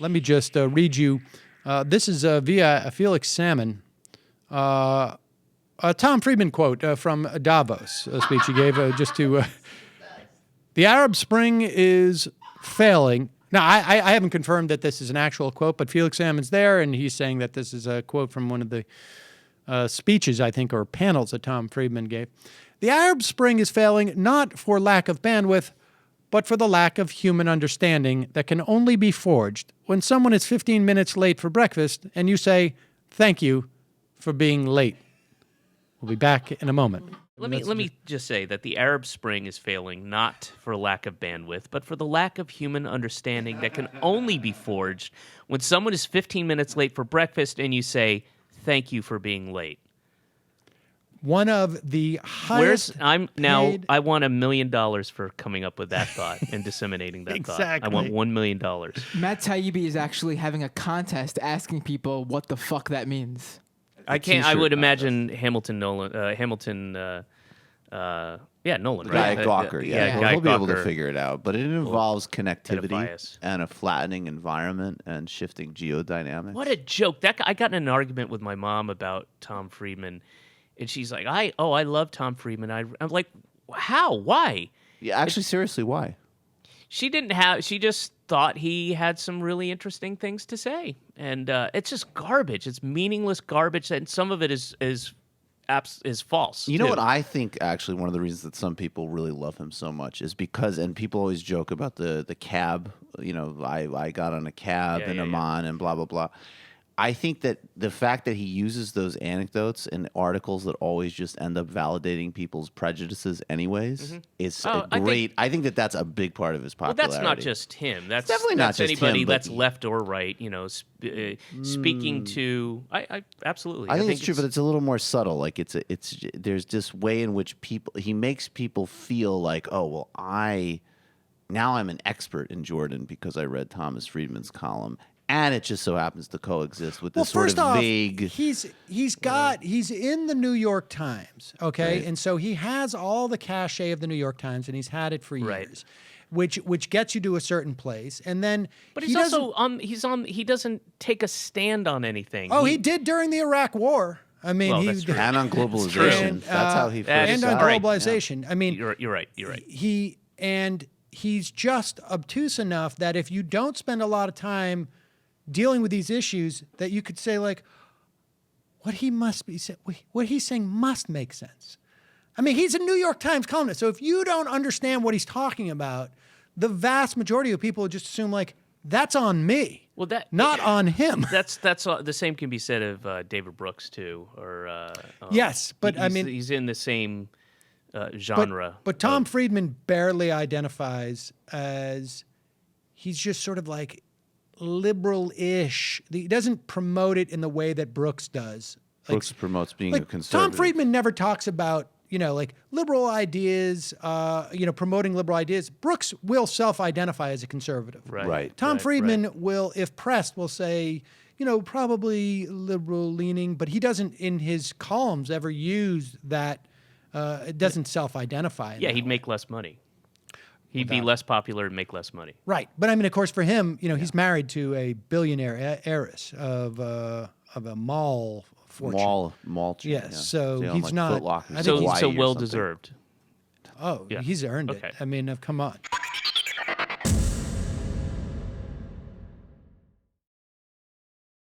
let me just read you. This is via Felix Salmon. A Tom Friedman quote from Davos, a speech he gave just to... the Arab Spring is failing. Now, I haven't confirmed that this is an actual quote, but Felix Salmon's there, and he's saying that this is a quote from one of the speeches, I think, or panels that Tom Friedman gave. The Arab Spring is failing not for lack of bandwidth, but for the lack of human understanding that can only be forged when someone is 15 minutes late for breakfast and you say, thank you for being late. We'll be back in a moment. Let me just say that the Arab Spring is failing not for lack of bandwidth, but for the lack of human understanding that can only be forged when someone is 15 minutes late for breakfast and you say, thank you for being late. One of the highest I want $1 million for coming up with that thought and disseminating that thought. I want $1 million. Matt Taibbi is actually having a contest asking people what the fuck that means. I would imagine Nolan, right? Guy Guy Gawker, he'll be able to Gawker figure it out. But it involves connectivity and a flattening environment and shifting geodynamics. What a joke! I got in an argument with my mom about Tom Friedman, and she's like, "I love Tom Friedman." I'm like, "How? Why?" Yeah, actually, seriously, why? She just thought he had some really interesting things to say, and it's just garbage. It's meaningless garbage, and some of it is false. You know what I think? Actually, one of the reasons that some people really love him so much is because, and people always joke about the cab. You know, I got on a cab in Amman and blah blah blah. I think that the fact that he uses those anecdotes in articles that always just end up validating people's prejudices anyways is great. I think that that's a big part of his popularity. Well, that's not just him. That's definitely not just anybody him, that's left or right, speaking to... I absolutely. I think it's true, but it's a little more subtle. Like there's this way in which he makes people feel like, oh, well, now I'm an expert in Jordan because I read Thomas Friedman's column. And it just so happens to coexist with this sort of vague. He's in the New York Times, okay, right. And so he has all the cachet of the New York Times, and he's had it for years, which gets you to a certain place, and then. But he doesn't take a stand on anything. Oh, he did during the Iraq War. I mean, and on globalization. That's how he first. And on globalization. Yeah. I mean, you're right. He's just obtuse enough that if you don't spend a lot of time dealing with these issues, that you could say, like, what he's saying must make sense. I mean, he's a New York Times columnist, so if you don't understand what he's talking about, the vast majority of people would just assume, like, that's on me, not on him. That's the same can be said of David Brooks too, or yes, but he's in the same genre. But Tom Friedman barely identifies as, he's just sort of like liberal-ish. He doesn't promote it in the way that Brooks does. Brooks promotes being a conservative. Tom Friedman never talks about, like liberal ideas, promoting liberal ideas. Brooks will self-identify as a conservative. Right. Tom Friedman will, if pressed, will say, probably liberal-leaning, but he doesn't in his columns ever use that. It doesn't self-identify. Yeah, he'd make less money. He'd be less popular and make less money. Right. But I mean, of course, for him, he's married to a billionaire heiress of a mall fortune. Mall chain. Yes. Yeah. So he's not. So well deserved. Oh, yeah. He's earned it. I mean, come on.